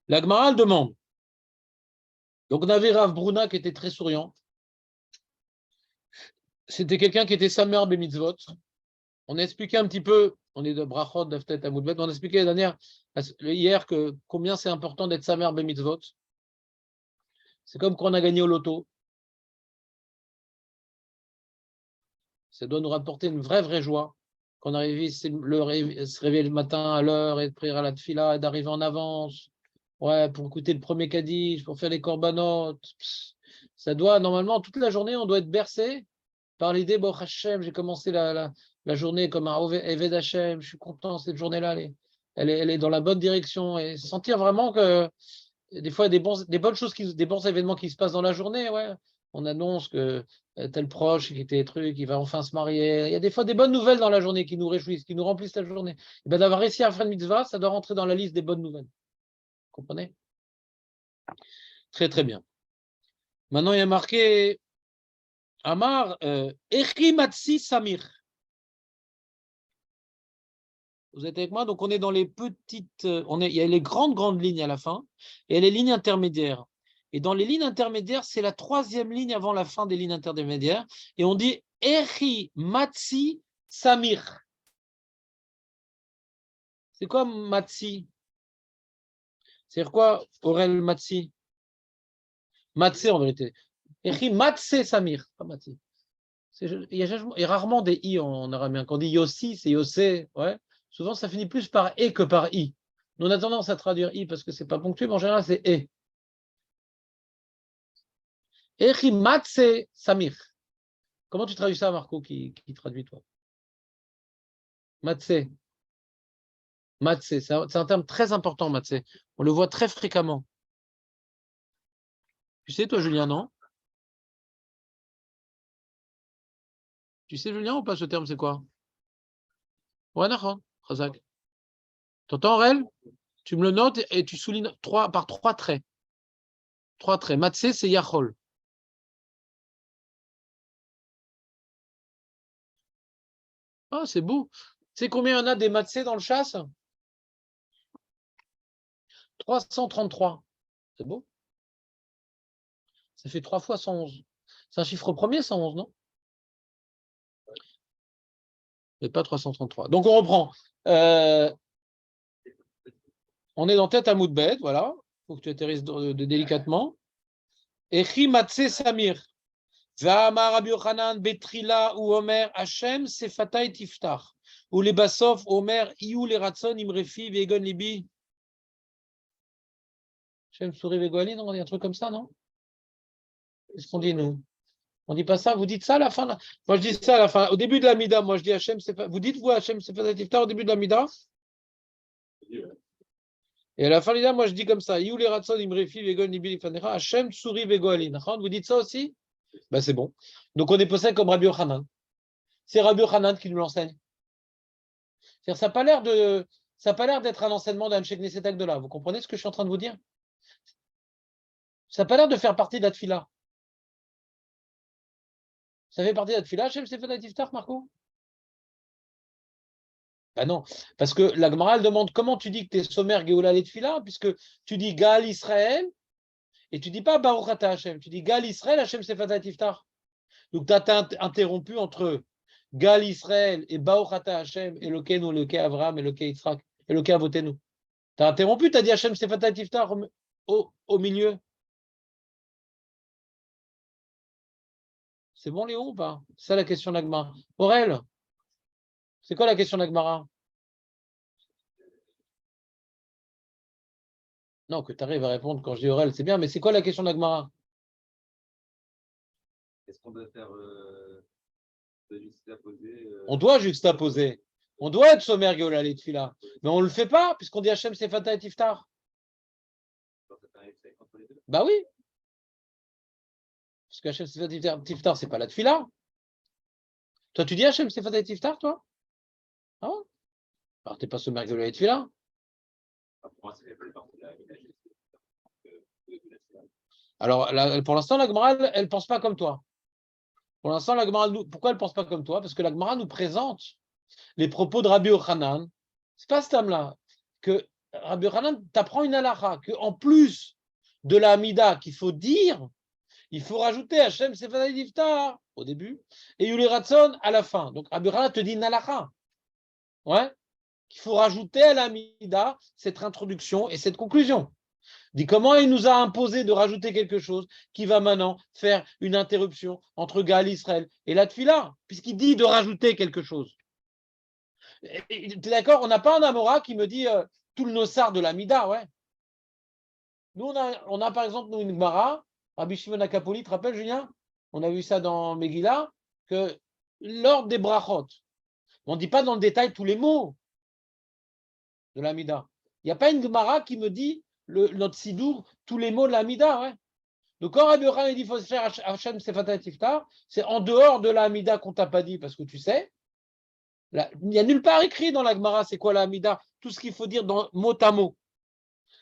La Gemara elle demande. Donc, on avait Rav Bruna qui était très souriant. C'était quelqu'un qui était Samer Bemitzvot. On a expliqué un petit peu, on est de Brachot, d'Aftet, Amoudbet, on a expliqué hier que combien c'est important d'être Samer Bemitzvot. C'est comme quand on a gagné au loto. Ça doit nous rapporter une vraie joie. Qu'on arrive se réveiller le matin à l'heure et de prier à la tfila et d'arriver en avance. Ouais, pour écouter le premier kaddish, pour faire les corbanotes. Ça doit, normalement, toute la journée, on doit être bercé par l'idée, bon, Hachem, j'ai commencé la journée comme un Eved Hachem, je suis content, cette journée-là, elle est dans la bonne direction. Et sentir vraiment que des fois, des bonnes choses, des bons événements qui se passent dans la journée, ouais. On annonce que tel proche qui était truc, il va enfin se marier. Il y a des fois des bonnes nouvelles dans la journée qui nous réjouissent, qui nous remplissent la journée. Et ben, d'avoir réussi à faire une mitzvah, ça doit rentrer dans la liste des bonnes nouvelles. Vous comprenez? Très bien. Maintenant, il y a marqué Amar Echi Matsi Samir. Vous êtes avec moi? Donc, on est dans les petites. Il y a les grandes lignes à la fin et les lignes intermédiaires. Et dans les lignes intermédiaires, c'est la troisième ligne avant la fin des lignes intermédiaires. Et on dit Echi Matsi Samir. C'est quoi Matsi? C'est quoi Aurel Matsi? Matse en vérité. Echi Matse Samir. Pas Matsi. Il y a rarement des i en araméen. Quand on dit Yossi, c'est Yossé. Ouais. Souvent, ça finit plus par e que par i. Nous, on a tendance à traduire i parce que c'est pas ponctué, mais en général, c'est e. Echi Matse Samir. Comment tu traduis ça, Marco, qui traduit toi? Matse. Matse. C'est un terme très important, Matse. On le voit très fréquemment. Tu sais, toi, Julien, non? Tu sais, Julien, ou pas ce terme, c'est quoi? Ouais, d'accord. Razak. T'entends, Aurel? Tu me le notes et tu soulignes par trois traits. Trois traits. Matse, c'est Yachol. Ah, c'est beau. Tu sais combien on a des matzés dans le chasse? 333. C'est beau. Ça fait 3 fois 111. C'est un chiffre premier, 111, non? Mais pas 333. Donc, on reprend. On est dans tête à Moudbet, voilà. Il faut que tu atterrisses délicatement. Echi matzé Samir. Va'amar Rabbi Yochanan Betrila ou Omer Hashem Sefatay Tiftar. Ou les Bassof Omer Iou les Ratson Imrefi Vegon Libi. Hashem Souri Vegoali, non? On dit un truc comme ça, non? Qu'est-ce qu'on dit, nous? On dit pas ça, vous dites ça à la fin là. Moi je dis ça à la fin. Au début de la Mida, moi je dis Hachem, c'est pas. Vous dites vous Hachem, c'est pas Tiftar au début de la Mida? Et à la fin de la Mida, moi je dis comme ça. You les ratson imrefi vegon libi lifanecha Hachem tsuri vegoali. Vous dites ça aussi? Ben c'est bon. Donc on est posé comme Rabbi Yochanan. C'est Rabbi Yochanan qui nous l'enseigne. C'est-à-dire, ça n'a pas l'air d'être un enseignement d'un Knesset Agdola. Vous comprenez ce que je suis en train de vous dire? Ça n'a pas l'air de faire partie de la Tfila. Ça fait partie de la Tfila, Hachem, c'est fait Tiftar, Marco? Ben non, parce que la Gemara demande comment tu dis que tu es sommaire Géoula et Tfila, puisque tu dis Gal Israël, et tu dis pas Baruch Ata Hashem, tu dis Gal Israël, Hashem Sefata Tiftar. Donc tu as interrompu entre Gal Israël et Baruch Ata Hashem, Elokeinu, Eloke Avraham, Eloke Yitzhak, Eloke Avotenu. Tu as interrompu, tu as dit Hashem Sefata Tiftar au milieu. C'est bon, Léon, ou pas? C'est ça la question de la Gemara. Aurel, c'est quoi la question de la Gemara? Non, que tu arrives à répondre quand je dis Aurel, c'est bien, mais c'est quoi la question de la Gemara? Est-ce qu'on doit faire juxtaposer On doit juxtaposer. On doit être sommaire Géola les Tfila. Mais on ne le fait pas, puisqu'on dit Hachem Sefata et Tiftar. Bah oui. Parce que Hachem Sefata et Tiftar, c'est pas la Tfila. Toi, tu dis Hachem Sefata et Tiftar, toi? Ah ouais. Alors, t'es pas sommaire Géola les Tfila. Alors, pour l'instant, la Gemara, elle pense pas comme toi. Pour l'instant, la Gemara, pourquoi elle pense pas comme toi? Parce que la Gemara nous présente les propos de Rabbi Yochanan. C'est pas ce terme-là. Que Rabbi Yochanan t'apprend une halakha, qu'en plus de la Hamida qu'il faut dire, il faut rajouter Hachem Sefatai Iftar au début et Yuli Ratson à la fin. Donc Rabbi Yochanan te dit une halakha. Ouais, qu'il faut rajouter à la Hamida cette introduction et cette conclusion. Dit comment il nous a imposé de rajouter quelque chose qui va maintenant faire une interruption entre Gaal Israël et la Tfila, puisqu'il dit de rajouter quelque chose. Tu es d'accord? On n'a pas un Amora qui me dit tout le Nossar de la Mida, ouais. Nous, on a par exemple nous, une Gemara, Rabbi Shimon Akapoli, tu te rappelles, Julien? On a vu ça dans Megillah, que lors des brachot, on ne dit pas dans le détail tous les mots de la Mida. Il n'y a pas une Gemara qui me dit notre Sidour, tous les mots de la Mida, ouais. Donc quand Rabbi Yochanan dit qu'il faut se faire Hachem Sefatai Tiftar, c'est en dehors de la Hamida qu'on t'a pas dit, parce que tu sais, il n'y a nulle part écrit dans la Gemara c'est quoi la Hamida, tout ce qu'il faut dire dans mot à mot.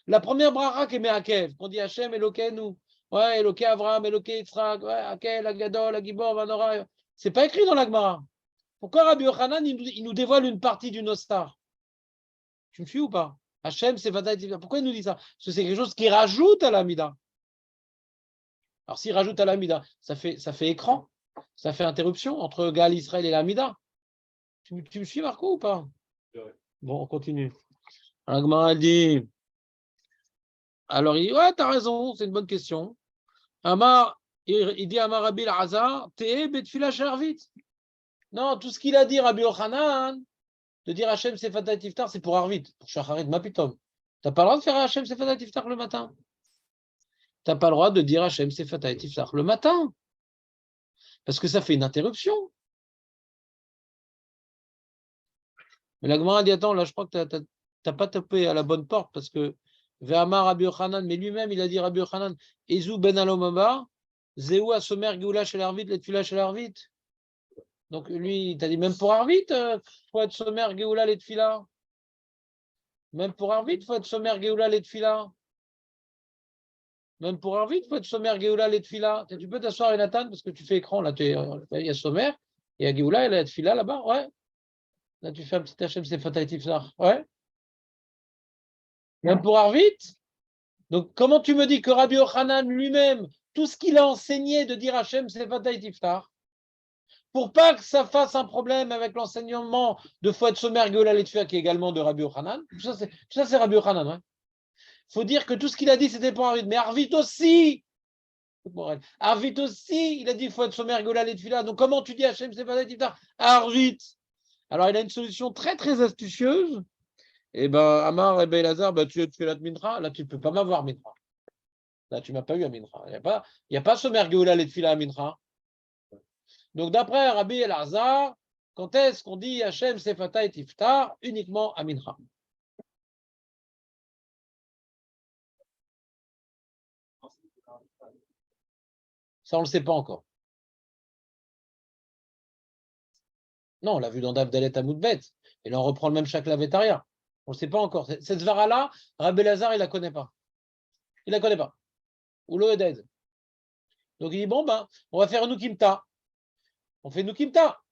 La première bracha qui est Me'akev, qu'on dit Hachem Elokeinu, ouais, Eloke Avraham, Eloke Yitzhak, ouais, Akel, Agadol, Agibor, Vanora, c'est pas écrit dans la Gemara. Pourquoi Rabbi Yochanan il nous dévoile une partie du Nostar? Tu me suis ou pas? Hachem Sefatai Tiftar, pourquoi il nous dit ça? Parce que c'est quelque chose qui rajoute à la Hamida. Alors, s'il rajoute à l'Amida, ça fait écran, ça fait interruption entre Gaal Israël et l'Amida. Tu me suis, Marco, ou pas? Bon, on continue. Agmara dit, alors il dit, ouais, t'as raison, c'est une bonne question. Amar, il dit Amar Rabbi Elazar, Te'e betfila sharvit. Non, tout ce qu'il a dit, Rabbi Yochanan, de dire Hachem Sefatai Tiftar, c'est pour Arvit, pour Shacharit Mapitom. T'as pas le droit de faire Hachem Sefatai Tiftar le matin. T'as pas le droit de dire Hachem Sefatai Tiftar le matin. Parce que ça fait une interruption. Mais la Gemara dit, attends, là, je crois que tu n'as pas tapé à la bonne porte, parce que Ve'amar Rabbi Yochanan, mais lui-même, il a dit Rabbi Yochanan, Ezou ben alomaba, Zéou asomer Geoula shel Arvit, letfila shel Arvit. Donc lui, il t'a dit, même pour Arvit, il faut être sommer Geoula letfila. Même pour Arvit, il faut être sommer Geoula letfila. Même pour Arvit, il faut être sommer Geoula letfila. Tu peux t'asseoir, Nathan, parce que tu fais écran, là, il y a sommer, il y a Geoula, et la letfila là-bas, ouais. Là, tu fais un petit Hachem Sefatai Tiftar, ouais. Même pour Arvit. Donc, comment tu me dis que Rabbi Yochanan lui-même, tout ce qu'il a enseigné de dire Hachem Sefatai Tiftar, pour pas que ça fasse un problème avec l'enseignement de Fouad Somer Geoula Letfia, qui est également de Rabbi Yochanan, tout ça c'est Rabbi Yochanan. Il faut dire que tout ce qu'il a dit, c'était pour Arvit. Mais Arvit aussi, il a dit Fouad Somer Geoula Letfia. Donc, comment tu dis Hachem Sefatai Tiftar Arvit. Alors, il a une solution très, très astucieuse. Eh ben, Amar et Belazar, ben, tu fais la mincha, là, tu ne peux pas m'avoir mincha. Là, tu ne m'as pas eu à mincha. Il n'y a pas ce mergeoula les tefila à mincha. Donc, d'après Rabbi Elazar, quand est-ce qu'on dit Hachem Sefatai Tiftar uniquement à mincha? Ça, on ne le sait pas encore. Non, on l'a vu dans Davdalet Amoudbet. Et là, on reprend le même chakla vétaria. On ne le sait pas encore. Cette svara-là, Rabbi Elazar, il ne la connaît pas. Il ne la connaît pas. Ou l'Oeded. Donc, il dit, bon, ben, on va faire Nukimta. On fait Nukimta.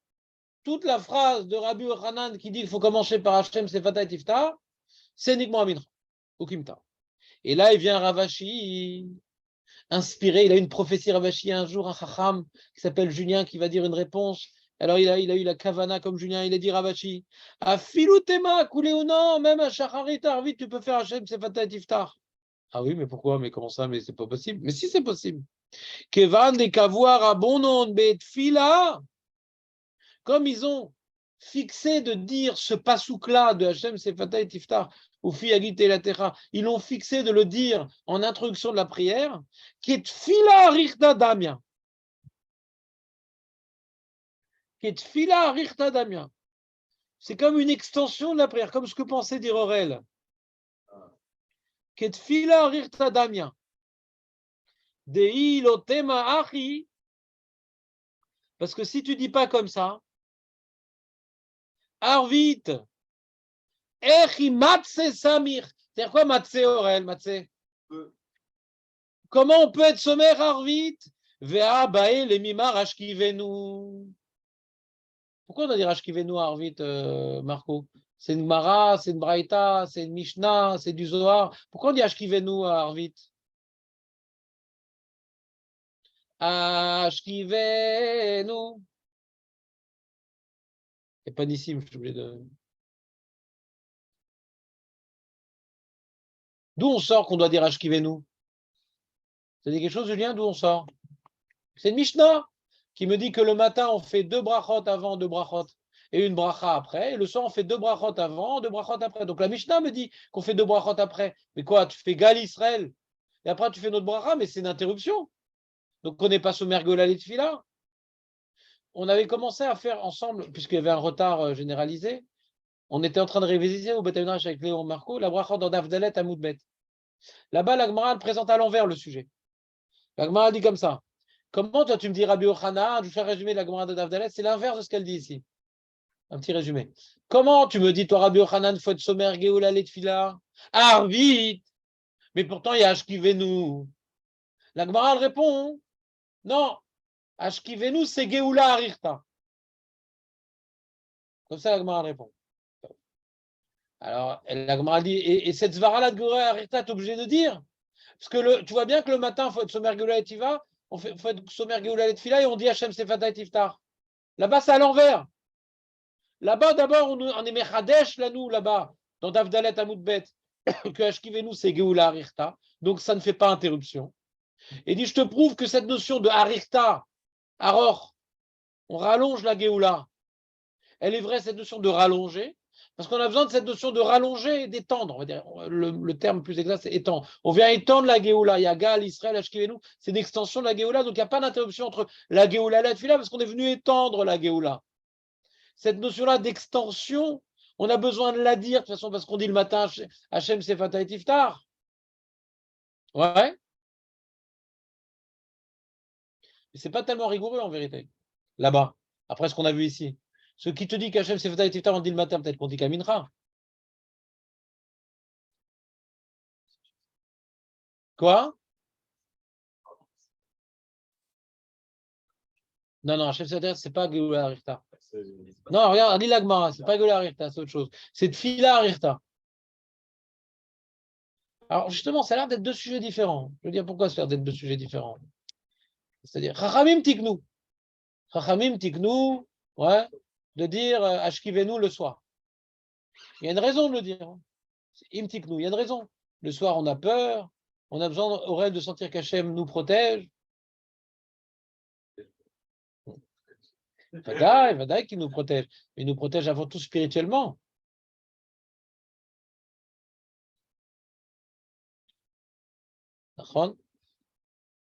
Toute la phrase de Rabbi Yochanan qui dit qu'il faut commencer par Hachem Sefatai Tiftar, c'est uniquement Amincha, Ukimta. Et là, il vient Ravashi, inspiré, il a une prophétie Ravashi un jour, un Chacham qui s'appelle Julien, qui va dire une réponse. Alors, il a eu la Kavana comme Julien, il a dit Ravashi, Afilutema, Kuleuna, même à Shacharit Arvit, tu peux faire Hachem Sefatai Tiftar. Ah oui, mais pourquoi? Mais comment ça? Mais c'est pas possible. Mais si, c'est possible. Kevan de Kavoir à bon nom de Fila. Comme ils ont fixé de dire ce pasouk-là de Hachem Sefatai Tiftar ou Fiagit et la Terra, ils l'ont fixé de le dire en introduction de la prière, qui est Tfila Richta Damia. Qui est Tfila Richta Damia. C'est comme une extension de la prière, comme ce que pensait dire Aurel. Qui est Tfila Richta Damia. Dei Lotema Achi. Parce que si tu dis pas comme ça, Arvit, Echi Matse Samir. C'est-à-dire quoi Matse Aurel, Matse? Comment on peut être sommaire Arvit? Vea Bae le Mimar Ashkivenu. Pourquoi on doit dire Ashkivenu Arvit, Marco? C'est une Gemara, c'est une Braïta, c'est une Mishnah, c'est du Zohar. Pourquoi on dit Ashkivenu à Arvit? Ashkivenu. C'est pas d'ici, je suis obligé de. D'où on sort qu'on doit dire Ashkivenu? Ça dit quelque chose, Julien? D'où on sort? C'est une Mishnah qui me dit que le matin, on fait 2 brachot avant, 2 brachot et une bracha après. Et le soir, on fait 2 brachot avant, 2 brachot après. Donc la Mishnah me dit qu'on fait 2 brachot après. Mais quoi? Tu fais Gal Israël et après tu fais notre bracha, mais c'est une interruption. Donc on n'est pas Somer Golal et Tfila. On avait commencé à faire ensemble, puisqu'il y avait un retard généralisé, on était en train de réviser au Beth Midrash avec Léon Marco, la bracha dans Davdalet à Moudbet. Là-bas, la Gemara présente à l'envers le sujet. La Gemara dit comme ça. Comment toi tu me dis Rabbi Yochanan, je vais faire résumer la Gemara de Davdalet, c'est l'inverse de ce qu'elle dit ici. Un petit résumé. Comment tu me dis, toi Rabbi Yochanan, faut être Somer Geoula Letfila? Arvit. Mais pourtant il y a Ashkivenu. La Gemara elle répond, non, Ashkivenu c'est Geoula Arirta. Comme ça la Gemara répond. Alors, la Gemara dit, et cette Zvara-là de Geoula Arirta, tu es obligé de dire? Parce que tu vois bien que le matin, il faut être Somer Geoula Letiva, on faut être Somer Geoula Letfila et on dit Hachem Sefata Tiftar. Là-bas, c'est à l'envers. Là-bas, d'abord, on est Mechadesh, là, nous, là-bas, dans Davdalet Amoudbet, que Ashkivenu, c'est Geoula Arirta. Donc, ça ne fait pas interruption. Et dit, je te prouve que cette notion de Arirta, Aror, on rallonge la Geoula. Elle est vraie, cette notion de rallonger, parce qu'on a besoin de cette notion de rallonger et d'étendre. On va dire, le terme plus exact, c'est étendre. On vient étendre la Géoula. Il y a Gal, Israël, Ashkivenu, c'est une extension de la Géoula. Donc, il n'y a pas d'interruption entre la Géoula et la Tfila, parce qu'on est venu étendre la Géoula. Cette notion-là d'extension, on a besoin de la dire, de toute façon, parce qu'on dit le matin, Hachem Sefata et Tiftar. Ouais. Mais ce n'est pas tellement rigoureux, en vérité, là-bas, après ce qu'on a vu ici. Ce qui te dit qu'Hachem Sefata et Tiftar, on dit le matin, peut-être qu'on dit Kamincha. Quoi? Non, non, Hachem Sefata, c'est pas Geoula Arirta. Non, regarde, lis l'Agmara, c'est pas Geoula Arirta, c'est autre chose. C'est Tfila Arirta. Alors, justement, ça a l'air d'être 2 sujets différents. Je veux dire, pourquoi ça a l'air d'être 2 sujets différents? C'est-à-dire, Chachamim Tiknou. Chachamim Tiknou, ouais, de dire Ashkivenu le soir. Il y a une raison de le dire. Im Tiknou, il y a une raison. Le soir, on a peur, on a besoin au rêve de sentir qu'Hachem nous protège. Vadaï qui nous protège. Il nous protège avant tout spirituellement.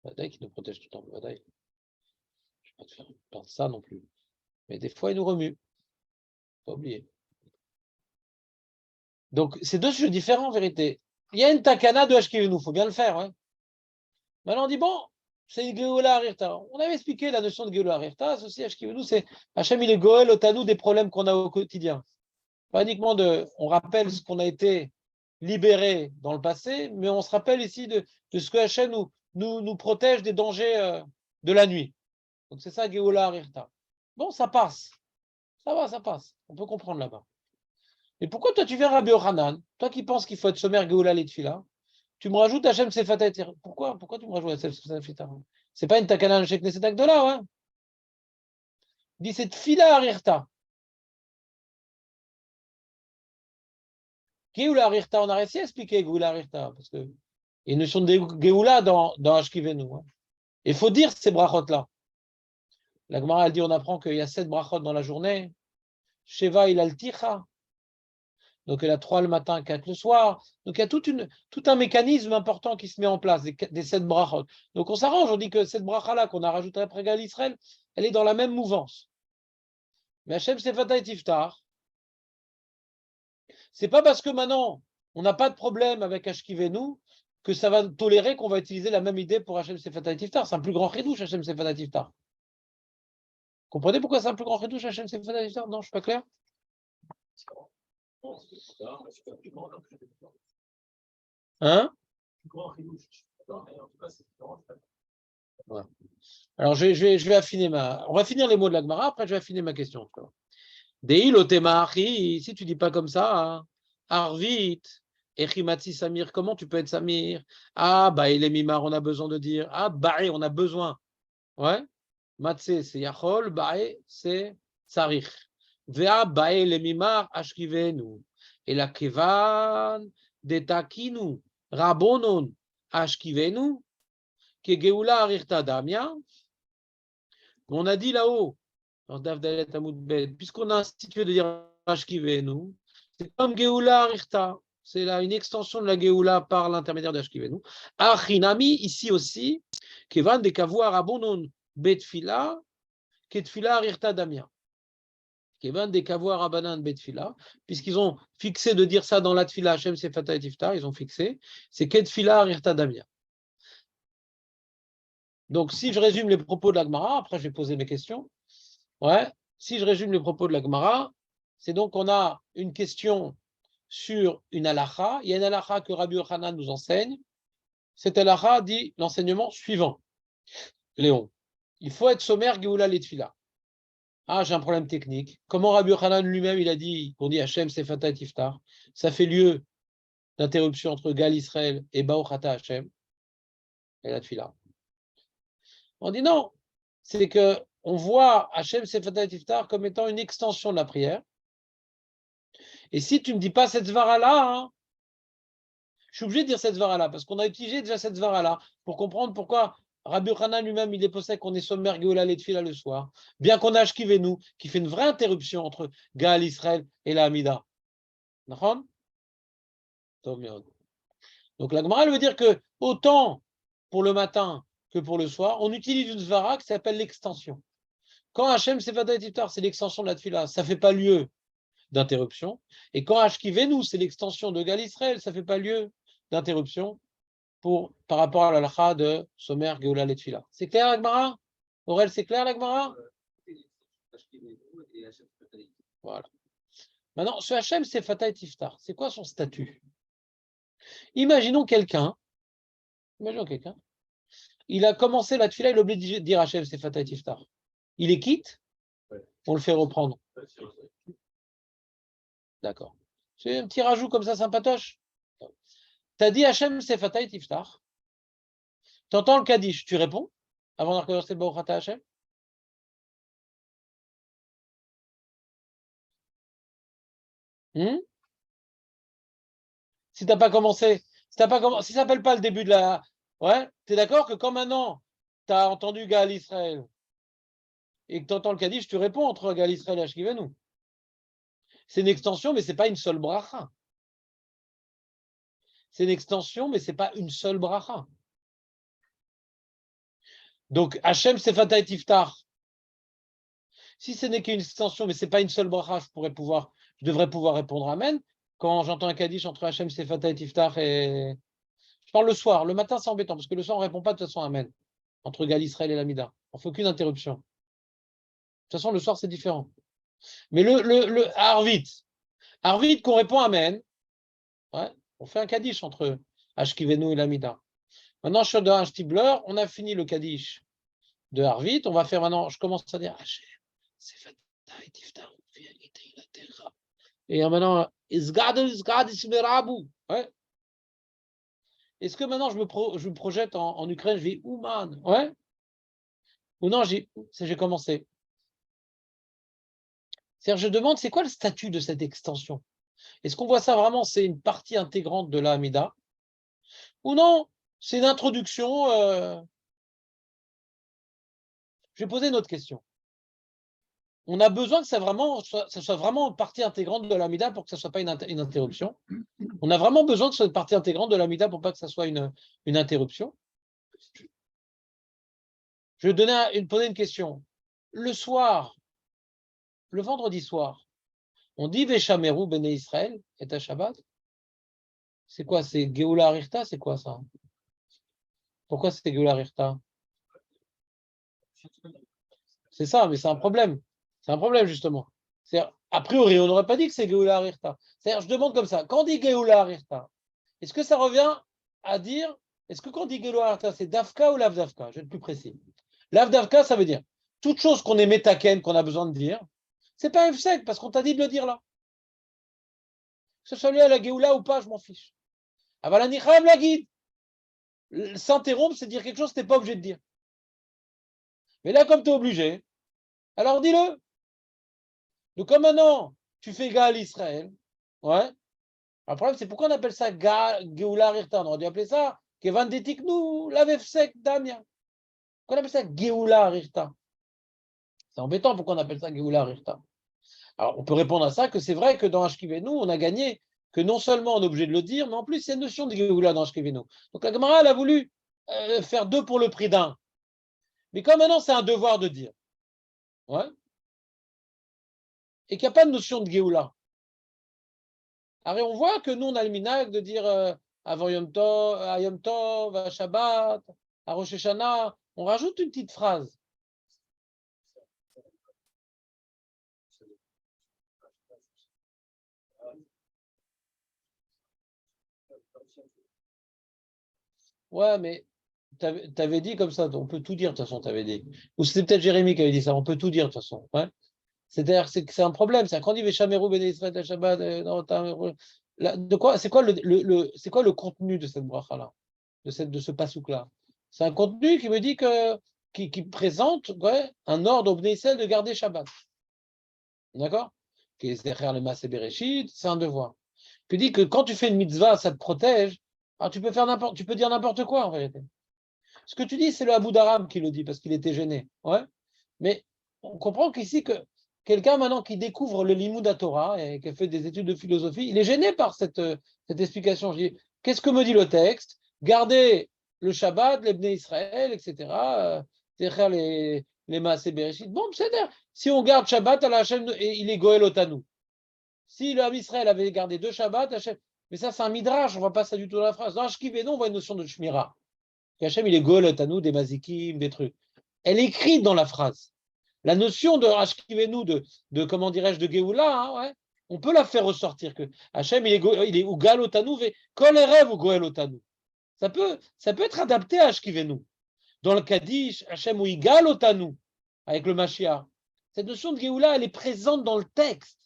Vadaï qui nous protège tout le temps. Vadaï. Je ne vais pas te faire perdre ça non plus. Mais des fois, il nous remue. Pas oublier. Donc, c'est 2 sujets différents en vérité. Il y a une takana de Ashkivenu, il faut bien le faire. Hein. Maintenant, on dit, bon, c'est une Géoula Arirta. On avait expliqué la notion de Géoula Arirta, ceci Ashkivenu, c'est Hachem, il est Goël Otanou des problèmes qu'on a au quotidien. Pas uniquement on rappelle ce qu'on a été libéré dans le passé, mais on se rappelle ici de ce que Hachem nous protège des dangers de la nuit. Donc c'est ça Géoula Arirta. Bon, ça passe. Ça va, ça passe. On peut comprendre là-bas. Et pourquoi toi tu viens Rabbi Yochanan, toi qui penses qu'il faut être sommaire Géoula Letfila, tu me rajoutes Hachem Sefata et Pourquoi tu me rajoutes Hachem Sefata et C'est pas une takana chez Knesset Agdola, ouais. Il dit c'est Tfila Arirta. Géoula Arirta, on a réussi à expliquer Géoula Arirta, parce que il y a une notion de Géoula dans Ashkivenu. Hein. Il faut dire ces brachot-là. La Gemara, elle dit, on apprend qu'il y a 7 brachot dans la journée. Sheva il al-ticha. Donc, il y a 3 le matin, 4 le soir. Donc, il y a tout un mécanisme important qui se met en place, des 7 brachot. Donc, on s'arrange, on dit que cette bracha-là qu'on a rajoutée après Gal Israël, elle est dans la même mouvance. Mais Hachem Sefata et Tiftar, c'est pas parce que maintenant, on n'a pas de problème avec Ashkivenu que ça va tolérer qu'on va utiliser la même idée pour Hachem Sefata et Tiftar. C'est un plus grand chidouche, Hachem Sefata et Tiftar. Comprenez pourquoi c'est un plus grand chidouche, Hachem Sefata et Tiftar? Non, je suis pas clair. Hein? Ouais. Alors, je vais affiner on va finir les mots de la Gemara, après je vais affiner ma question. Deilotemachi, si tu dis pas comme ça, hein. Arvit, Echimatsi Samir, comment tu peux être Samir? Ah, bah, il est mimar, on a besoin de dire. Ah, bah, on a besoin. Ouais. Matsé, c'est Yachol, Bae, c'est Sarich. Vea, Bae, le mimar, Ashkivenu. Et la Kevan, Detakinu, Rabonon, Ashkivenu, que Geoula Arirta Damia. On a dit là-haut, dans Davdalet Amoudbet, puisqu'on a institué de dire Ashkivenu, c'est comme Geoula Arirta. C'est là une extension de la Geoula par l'intermédiaire d'Ashkivenu. Achinami, ici aussi, Kevan de Kavua Rabonon, Betfila, Ketfila Arirta Damia. Kevan de Kavua Rabanan Betfila, puisqu'ils ont fixé de dire ça dans la Tfila, Hashem Sefata et Tiftar, ils ont fixé, c'est Ketfila Arirta Damia. Donc, si je résume les propos de la Gemara, après je vais poser mes questions. Ouais, si je résume les propos de la Gemara, c'est donc qu'on a une question sur une halakha. Il y a une halakha que Rabbi Yochanan nous enseigne. Cette halakha dit l'enseignement suivant. Léon, il faut être sommaire Géoula Letfila. Ah, j'ai un problème technique. Comment Rabbi Yochanan lui-même, il a dit, qu'on dit Hachem Sefata et Tiftar, ça fait lieu d'interruption entre Gal Israël et Baochata Hachem et la Tfila. On dit non, c'est que on voit Hachem Sefata et Tiftar comme étant une extension de la prière. Et si tu ne me dis pas cette svara-là, hein, je suis obligé de dire cette svara-là, parce qu'on a utilisé déjà cette svara-là pour comprendre pourquoi Rabbi Yochanan lui-même, il est possède qu'on est sommaire Géoula Letfila le soir, bien qu'on a Ashkivenu, qui fait une vraie interruption entre Gaal Israël et la Hamida. D'accord? Donc la Gemara, elle veut dire que autant pour le matin que pour le soir, on utilise une svara qui s'appelle l'extension. Quand Hachem Sefata et Tiftar, c'est l'extension de la Tfila, ça ne fait pas lieu d'interruption. Et quand Ashkivenu, c'est l'extension de Gal Israël, ça ne fait pas lieu d'interruption par rapport à l'alakha de Somer, Geoula, Letfila. C'est clair, l'Agmara? Aurel, c'est clair, l'Agmara? Voilà. Maintenant, ce Hachem Sefata et Tiftar, c'est quoi son statut? Imaginons quelqu'un, il a commencé la Tfila, il est obligé de dire Hachem Sefata et Tiftar. Il est quitte, on le fait reprendre. D'accord. C'est un petit rajout comme ça, sympatoche. Tu as dit Hachem Sefata et Tiftar. Tu entends le Kaddish, tu réponds avant de recommencer le Baruch Hachem? Si tu n'as pas commencé, si ça s'appelle pas le début de la. Ouais, tu es d'accord que quand maintenant tu as entendu Gaal Israël et que tu entends le Kaddish, tu réponds entre Gaal Israël et Ashkivenu. C'est une extension, mais ce n'est pas une seule bracha. C'est une extension, mais ce n'est pas une seule bracha. Donc, Hachem Sefata et Tiftar, si ce n'est qu'une extension, mais ce n'est pas une seule bracha, je devrais pouvoir répondre Amen. Quand j'entends un Kaddish entre Hachem Sefata et Tiftar et. Je parle le soir. Le matin, c'est embêtant, parce que le soir, on ne répond pas de toute façon Amen. Entre Gaal Israël et l'Amida. On ne fait aucune interruption. De toute façon, le soir, c'est différent. Mais le Arvit qu'on répond Amen, ouais, on fait un Kaddish entre Ashkivenu et l'Amida. Maintenant, sur un Stibler, on a fini le Kaddish de Arvit. On va faire maintenant, je commence à dire Hachem, c'est fait. Et maintenant, ouais. Est-ce que maintenant je me projette en Ukraine, je dis Ouman, ouais? Ou non, j'ai commencé. C'est-à-dire, je demande, c'est quoi le statut de cette extension? Est-ce qu'on voit ça vraiment, c'est une partie intégrante de la Hamida? Ou non, c'est une introduction. Je vais poser une autre question. On a besoin que ça soit vraiment une partie intégrante de l'Amida pour que ça ne soit pas une interruption. On a vraiment besoin que ce soit une partie intégrante de l'Amida pour pas que ça soit une interruption. Je vais poser une question. Le soir, le vendredi soir, on dit Veshameru Bene Israël et à Shabbat. C'est quoi? C'est Geoula Arirta? C'est quoi ça? Pourquoi c'est Geoula Arirta? C'est ça, mais c'est un problème. C'est un problème, justement. A priori, on n'aurait pas dit que c'est Geoula Arirta. C'est-à-dire, je demande comme ça, quand on dit Geoula Arirta, est-ce que ça revient à dire, est-ce que quand on dit Geoula Arirta, c'est Dafka ou Lav Dafka? Je vais être plus précis. Lav Dafka, ça veut dire toute chose qu'on est métaken, qu'on a besoin de dire, C'est pas un F-sec, parce qu'on t'a dit de le dire là. Que ce soit lié à la Géoula ou pas, je m'en fiche. Aval ani chayav lagid. S'interrompre, c'est dire quelque chose que tu n'es pas obligé de dire. Mais là, comme tu es obligé, alors dis-le. Donc, comme maintenant, tu fais Gaal Israël, ouais. Le problème, c'est pourquoi on appelle ça Géoula Rirta. On aurait dû appeler ça Kevan Detiknu, Lavefsek Damia. Pourquoi on appelle ça Géoula Rirta? C'est embêtant, pourquoi on appelle ça Géoula Rirta? Alors, on peut répondre à ça que c'est vrai que dans Ashkivenu, on a gagné, que non seulement on est obligé de le dire, mais en plus, il y a une notion de Géoula dans Ashkivenu. Donc, la Gemara, elle a voulu faire deux pour le prix d'un. Mais comme maintenant, c'est un devoir de dire, ouais, et qu'il n'y a pas de notion de Géoula. Alors, on voit que nous, on a le minag de dire avant Yom Tov, à Yom Tov, à Shabbat, à Rosh Hashanah, on rajoute une petite phrase. Ouais, mais tu avais dit comme ça, on peut tout dire de toute façon, tu avais dit. Ou c'était peut-être Jérémie qui avait dit ça, on peut tout dire de toute façon. Ouais. C'est-à-dire que c'est un problème. C'est quand on dit Veshameru Bene Israël à Shabbat, de quoi, c'est quoi c'est quoi le contenu de cette bracha-là, de ce pasouk-là? C'est un contenu qui me dit qui présente ouais, un ordre au Bnei Israël de garder Shabbat. D'accord? Qui est derrière le Maaseh Bereshit, c'est un devoir. Qui dit que quand tu fais une mitzvah, ça te protège. Alors tu peux dire n'importe quoi en vérité. Ce que tu dis, c'est le Abu Dharam qui le dit parce qu'il était gêné. Ouais. Mais on comprend qu'ici, que quelqu'un maintenant qui découvre le Limoud à Torah et qui a fait des études de philosophie, il est gêné par cette explication. Je dis, qu'est-ce que me dit le texte? Gardez le Shabbat, les Bnei Israël, etc. Derrière les Maaseh Bereshit. Bon, c'est-à-dire, si on garde Shabbat, Allah Hashem, il est Goël Otanu. Si le Ham Israël avait gardé deux Shabbats, Hashem, mais ça c'est un midrash, on ne voit pas ça du tout dans la phrase. Dans Ashkivenu, on voit une notion de Shmira. Hachem, il est Goël Otanu, des Mazikim, des trucs. Elle est écrite dans la phrase. La notion de Ashkivenu, de comment dirais-je, de Géoula, hein, ouais, on peut la faire ressortir que Hachem, il est Ugal Otanu, Kol Erev ou Goël Otanu. Ça peut être adapté à Ashkivenu. Dans le Kaddish, Hachem ou Igal Otanu, avec le Mashiach. Cette notion de Géoula, elle est présente dans le texte.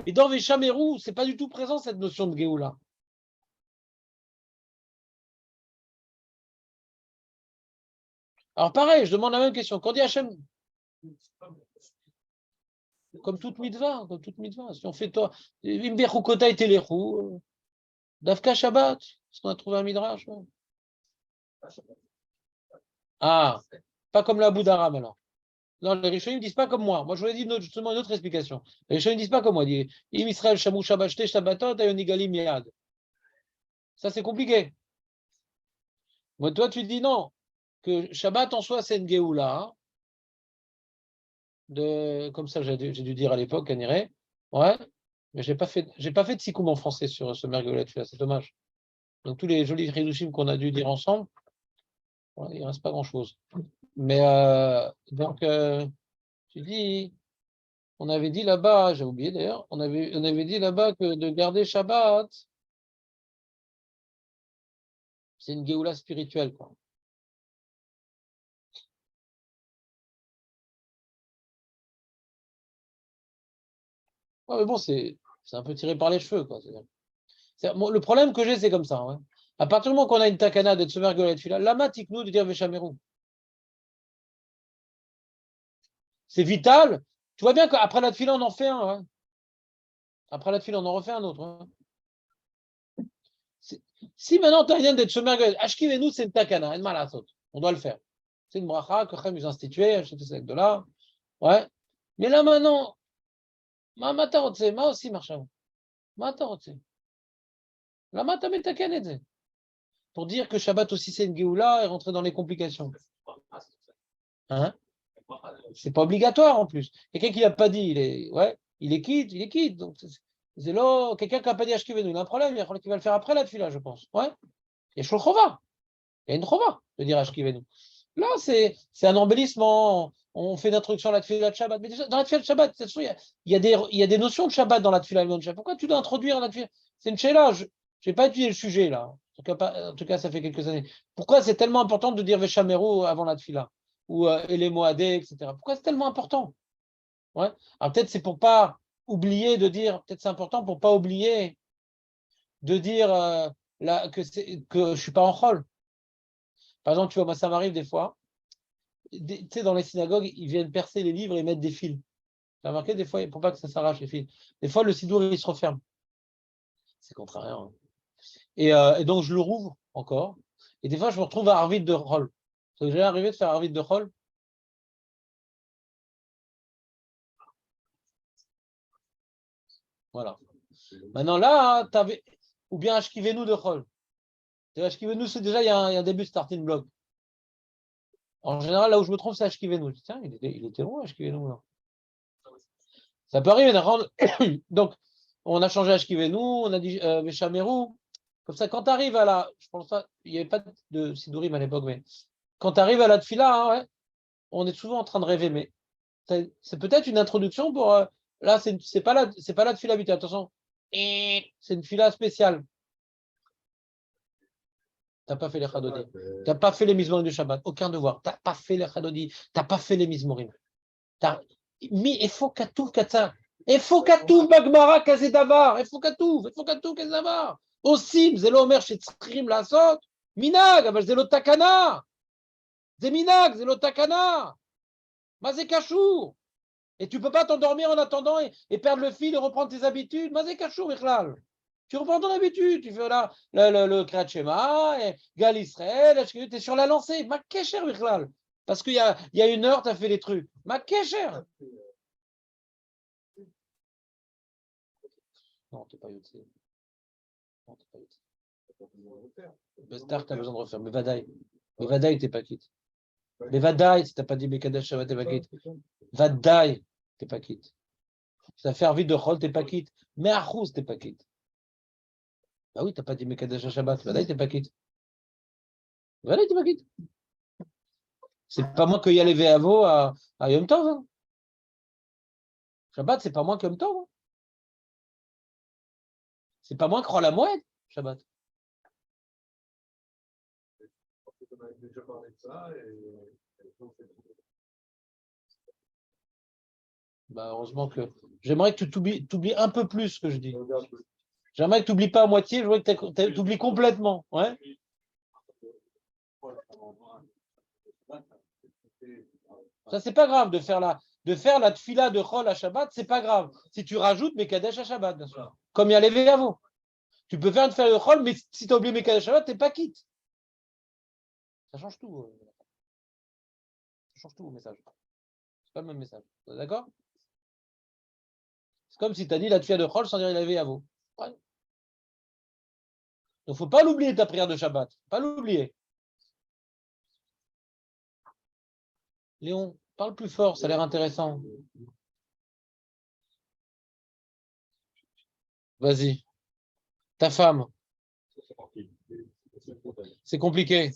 Mais dans Veshameru, ce n'est pas du tout présent, cette notion de Géoula. Alors pareil, je demande la même question. Quand on dit Hachem, comme toute mitzvah, si on fait toi, Imberukota et Telechu, Davka Shabbat, parce qu'on a trouvé un midrash. Ouais. Ah, pas comme la Bouddharam alors. Non, les Rishonim ne disent pas comme moi. Moi, je voulais dire justement une autre explication. Les Rishonim ne disent pas comme moi. Ils disent Im Israël Shamu Shabbat Shte Shabbatot Ayonigalim Yad. Ça, c'est compliqué. Moi, toi, tu dis non. Que Shabbat en soi, c'est une Géoula. Comme ça, j'ai dû dire à l'époque, Aniré. Ouais. Mais j'ai pas fait de sikoum en français sur ce merguelet, c'est dommage. Donc tous les jolis Hidushim qu'on a dû dire ensemble, ouais, il ne reste pas grand-chose. Mais donc, tu dis, on avait dit là-bas, j'ai oublié d'ailleurs, on avait dit là-bas que de garder Shabbat, c'est une Géoula spirituelle, quoi. Ouais, mais bon, c'est un peu tiré par les cheveux, quoi. Le problème que j'ai, c'est comme ça. Hein. À partir du moment qu'on a une takana de Tsemer Golet Fila, lama tiknu de dire Veshameru. C'est vital. Tu vois bien qu'après la tefila, on en fait un. Hein. Après la tefila, on en refait un autre. Hein. Si maintenant tu as rien d'être Tsemer Ashkivenu, c'est une takana, une malasot. On doit le faire. C'est une bracha que Chem nous a instituée, c'est de là. Ouais. Mais là maintenant, ma matarotse, ma aussi marchand. Matarotse. La matametakanet. Pour dire que Shabbat aussi c'est une Géoula et rentrer dans les complications. Hein? C'est pas obligatoire en plus. Quelqu'un qui l'a pas dit, il est quitte. Donc c'est là, quelqu'un qui n'a pas dit Ashkivenu, il a un problème, il va le faire après la tefila, je pense. Ouais. Il y a Shulchova. Il y a une chova de dire Ashkivenu. Là, c'est un embellissement. On fait d'introduction à la tefila de Shabbat. Mais déjà, dans la tefila de Shabbat, il y a des notions de Shabbat dans la tefila de Shabbat. Pourquoi tu dois introduire la tefila? C'est une chéla. Je n'ai pas étudié le sujet là. En tout cas, ça fait quelques années. Pourquoi c'est tellement important de dire Veshameru avant la tefila? Ou les Moadé, etc. Pourquoi c'est tellement important? Ouais. Alors peut-être c'est pour pas oublier de dire, peut-être c'est important pour pas oublier de dire que je suis pas en chol. Par exemple, tu vois, moi ça m'arrive des fois, tu sais, dans les synagogues, ils viennent percer les livres et mettre des fils. Tu as remarqué des fois, pour pas que ça s'arrache les fils. Des fois, le sidour, il se referme. C'est contraire. Hein. Et donc, je le rouvre encore. Et des fois, je me retrouve à Arvid de Roll. Ça vous est arrivé de faire Arvid de Roll? Voilà. Maintenant, là, tu avais. Ou bien Ashkivenu de Roll. Ashkivenu, c'est déjà, il y a un début de starting block. En général, là où je me trouve, c'est Ashkivenu. Tiens, il était long, Ashkivenu. Là. Ça peut arriver. Donc, on a changé Ashkivenu, on a dit Veshameru. Comme ça, quand tu arrives à la. Je pense pas, il n'y avait pas de Sidurim à l'époque, mais quand tu arrives à la Tfila, hein, ouais, on est souvent en train de rêver, mais c'est peut-être une introduction pour. Là, c'est pas la Tfila habituelle. Attention, c'est une Tfila spéciale. Tu n'as pas fait les Chadodi. Tu n'as pas fait les Mizmorim du Shabbat. Aucun devoir. Tu n'as pas fait les Chadodi. Tu n'as pas fait les Mizmorim. Il faut qu'à tout, Katsa. Il faut qu'à tout, Bagmara, Kazedavar. Il faut qu'à tout, Kazedavar. Aussi, זה לא אומר שצריכים לעשות מנהג, אבל זה לא תקנה. זה מנהג, זה לא תקנה. מה זה קשור? Et tu ne peux pas t'endormir en attendant et perdre le fil et reprendre tes habitudes. מה זה קשור בכלל? Tu reprends ton habitude, tu fais là le Kriyat Shema, et Gal Israël, tu es sur la lancée. Ma kécher בכלל. Parce qu'il y a 1 heure, tu as fait les trucs. Ma kécher. Non, tu n'es pas Yotse. Non, tu n'es pas Yotse. Bestar, tu as besoin de refaire. Mais Vadaï. Mais Vadaï, tu n'es pas quitte. Mais Vadaï, si tu n'as pas dit Mekadesh Shabbat, tu n'es pas quitte. Vadaï, tu n'es pas quitte. Si tu as fait Arvid de Chol, tu n'es pas quitte. Mais Achous, tu n'es pas quitte. Bah oui, tu n'as pas dit Mekadesh Shabbat. Vadaï, tu n'es pas quitte. Vadaï, tu n'es pas quitte. C'est pas moins qu'il y a les Veavo à Yom Tov. Hein. Shabbat, c'est pas moins que Yom Tov. Hein. C'est pas moins que Chol Hamoed, Shabbat. Bah, heureusement que. J'aimerais que tu t'oublies un peu plus ce que je dis. J'aimerais que tu n'oublies pas à moitié, je voudrais que tu oublies complètement. Ouais. Ça, c'est pas grave de faire la tfila de Chol à Shabbat, c'est pas grave. Si tu rajoutes Mekadesh à Shabbat, bien sûr. Comme il y a les Veavo. Tu peux faire une tfila de Chol, mais si tu as oublié Mekadesh à Shabbat, tu n'es pas quitte. Ça change tout. Ça change tout au message. C'est pas le même message. D'accord? C'est comme si tu as dit la tfila de Chol sans dire les Veavo. Ouais. Donc, il ne faut pas l'oublier ta prière de Shabbat. Pas l'oublier. Léon, parle plus fort, ça a l'air intéressant. Vas-y. Ta femme. C'est compliqué.